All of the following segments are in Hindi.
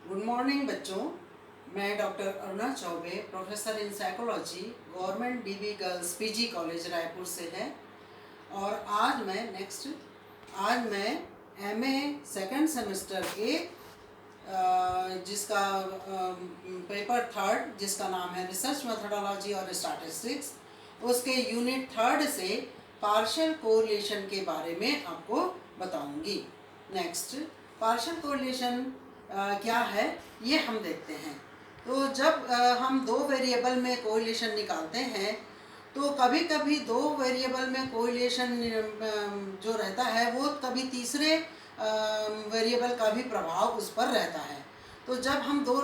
गुड मॉर्निंग बच्चों। मैं doctor Aruna Choubey, professor in psychology, government dB girls PG college Raipur से है। और आज मैं एमए सेकंड सेमेस्टर के जिसका पेपर थर्ड, जिसका नाम है रिसर्च मेथोडोलॉजी और स्टैटिस्टिक्स, उसके यूनिट थर्ड से पार्शियल कोरिलेशन के बारे में आपको बताऊंगी। नेक्स्ट, पार्शियल कोरिलेशन क्या है ये हम देखते हैं। तो जब हम दो वेरिएबल में कोरिलेशन निकालते हैं तो कभी कभी दो वेरिएबल में कोरिलेशन जो रहता है वो कभी तीसरे वेरिएबल का भी प्रभाव उस पर रहता है। तो जब हम दो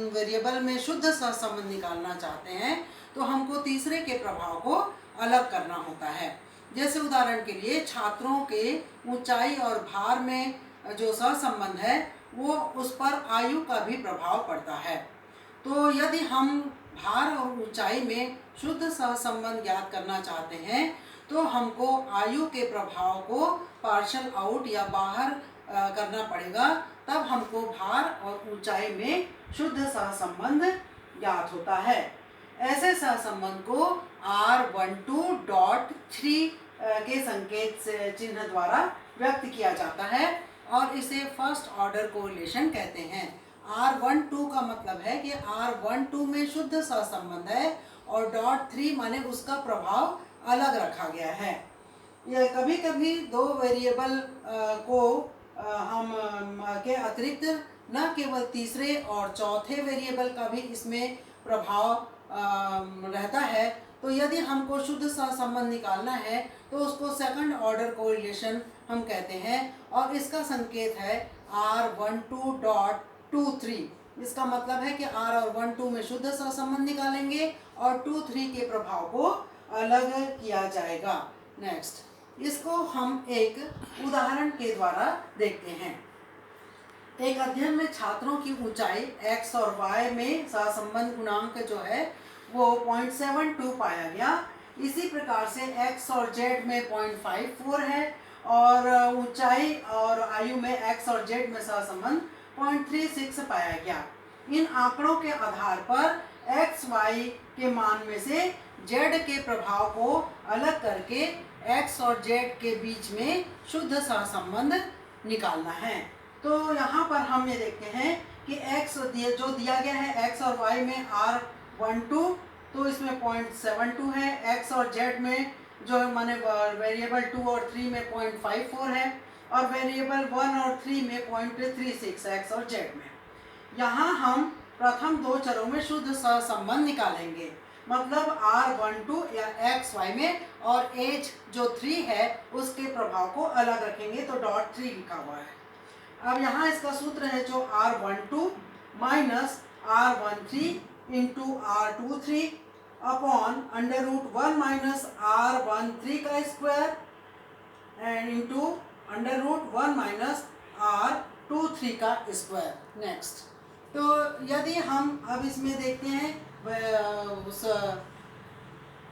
वेरिएबल में शुद्ध सहसंबंध निकालना चाहते हैं तो हमको तीसरे के प्रभाव को अलग करना होता है। जैसे उदाहरण के लिए छात्रों के ऊंचाई और भार में जो सहसंबंध है वो उस पर आयु का भी प्रभाव पड़ता है। तो यदि हम भार और ऊंचाई में शुद्ध सहसंबंध ज्ञात करना चाहते हैं तो हमको आयु के प्रभाव को पार्शियल आउट या बाहर करना पड़ेगा, तब हमको भार और ऊंचाई में शुद्ध सहसंबंध ज्ञात होता है। ऐसे सहसंबंध को R12.3 के संकेत चिन्ह द्वारा व्यक्त किया जाता है और इसे फर्स्ट ऑर्डर कोरिलेशन कहते हैं। R12 का मतलब है कि R12 में शुद्ध सहसंबंध है और .3 माने उसका प्रभाव अलग रखा गया है। यह कभी कभी दो वेरिएबल को हम के अतिरिक्त न केवल तीसरे और चौथे वेरिएबल का भी इसमें प्रभाव रहता है। तो यदि हमको शुद्ध सहसंबंध निकालना है तो उसको सेकंड ऑर्डर कोरिलेशन हम कहते हैं और इसका संकेत है R12.23। इसका मतलब है कि R और 12 में शुद्ध सहसंबंध निकालेंगे और 23 के प्रभाव को अलग किया जाएगा। नेक्स्ट, इसको हम एक उदाहरण के द्वारा देखते हैं। एक अध्ययन में छात्रों की ऊंचाई x और y में सहसंबंध गुणांक जो है वो 0.72 पाया गया। इसी प्रकार से x और z में 0.54 है और ऊंचाई और आयु में x और z में सहसंबंध 0.36 पाया गया। इन आंकड़ों के आधार पर x, y के मान में से z के प्रभाव को अलग करके x और z के बीच में शुद्ध सहसंबंध निकालना है। तो यहाँ पर हम ये देखते हैं कि x जो दिया गया है x और y में R12, तो इसमें 0.72 है। x और z में जो माने वेरिएबल 2 और 3 में 0.54 है और वेरिएबल 1 और 3 में 0.36 x और z में। यहाँ हम प्रथम दो चरों में शुद्ध सहसंबंध निकालेंगे, मतलब R12 या x y में, और एज जो 3 है उसके प्रभाव को अलग रखेंगे तो .3 लिखा हुआ है। अब यहाँ इसका सूत्र है जो R12 minus R13 into R23 upon √1 minus R13 का square and into √1 minus R23 का स्क्वायर। नेक्स्ट, तो यदि हम अब इसमें देखते हैं उस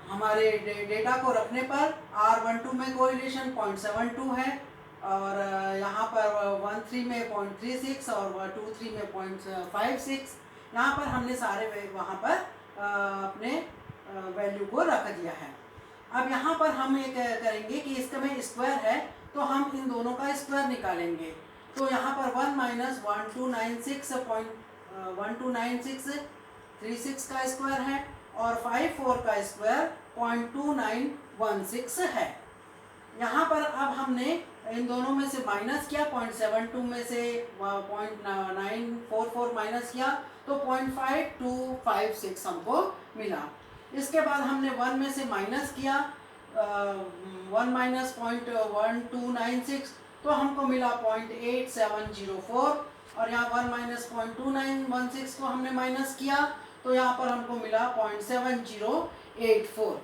हमारे डेटा को रखने पर R12 में कोरिलेशन 0.72 है और यहाँ पर 13 में 0.36 और 23 में 0.56। यहाँ पर हमने सारे वहाँ पर अपने वैल्यू को रख दिया है। अब यहाँ पर हम ये करेंगे कि इसका में स्क्वायर है तो हम इन दोनों का स्क्वायर निकालेंगे। तो यहाँ पर 1 माइनस 1296.129636 का स्क्वायर है और 54 का स्क्वायर 0.2916 है। यहाँ पर अब हमने इन दोनों में से माइनस किया, 0.72 में से 0.944 माइनस किया तो 0.5256 हमको मिला। इसके बाद हमने 1 में से माइनस किया 1 माइनस 0.1296 तो हमको मिला 0.8704 और यहाँ 1 माइनस 0.2916 को हमने माइनस किया तो यहाँ पर हमको मिला 0.7084।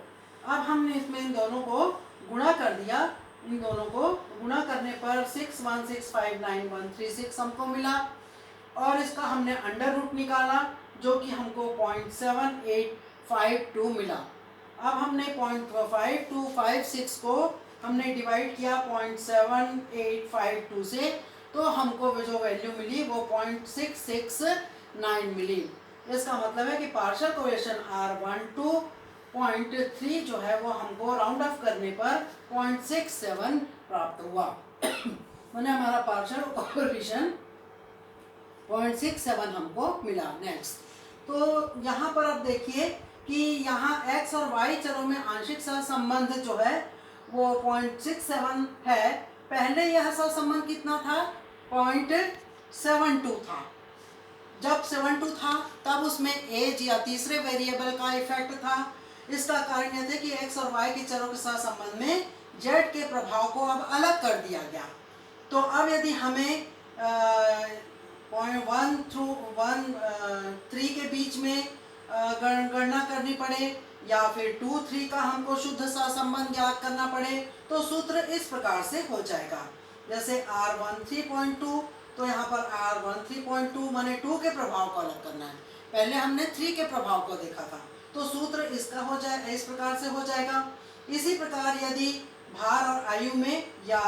अब हमने इसमें इन दोनों को गुणा कर दिया। इन दोनों को गुणा करने पर 6165936 हमको मिला और इसका हमने अंडर रूट निकाला जो कि हमको 0.7852 मिला। अब हमने 0.5256 को हमने डिवाइड किया 0.7852 से तो हमको जो वैल्यू मिली वो 0.669 मिली। इसका मतलब है कि पार्शियल कोरिलेशन R12.3 जो है वो हमको राउंड ऑफ करने पर 0.67 प्राप्त हुआ। मैंने हमारा पार्शियल कोरिलेशन 0.67 हमको मिला। नेक्स्ट, तो यहाँ पर अब देखिए कि यहाँ x और y चरों में आंशिक सहसंबंध जो है वो 0.67 है। पहले यह सहसंबंध कितना था? 0.72 था। जब 72 था तब उसमें एज या तीसरे वेरिएबल का इफेक्ट था। इसका कारण यह था कि x और y के चरों के सहसंबंध में z के प्रभाव को अब अलग कर दिया गया। तो अब यदि हमें 0.1 थ्रू 3 के बीच में गणना करनी पड़े या फिर 2, 3 का हमको शुद्ध सहसंबंध ज्ञात करना पड़े तो सूत्र इस प्रकार से हो जाएगा। जैसे R13.2, तो यहाँ पर R13.2 माने 2 के प्रभाव को अलग करना है। पहले हमने 3 के प्रभाव को देखा था, तो सूत्र इसका हो जाए इस प्रकार से हो जाएगा। इसी प्रकार यदि भार और आयु में या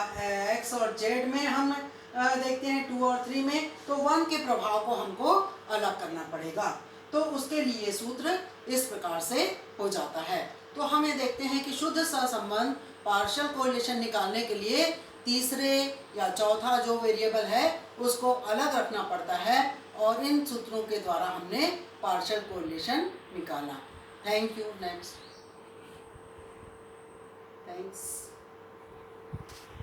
x और z में हम देखते हैं 2 और 3 में, तो 1 के प्रभाव को हमको अलग करना पड़ेगा। तो उसके लिए सूत्र इस प्रकार से हो जाता है। तो हम ये देखते हैं कि शुद्ध सहसंबंध पार्शियल कोरिलेशन निकालने के लिए तीसरे या चौथा जो वेरिएबल है उसको अलग रखना पड़ता है, और इन सूत्रों के द्वारा हमने पार्शियल कोरिलेशन निकाला। Thank you. Next, thanks.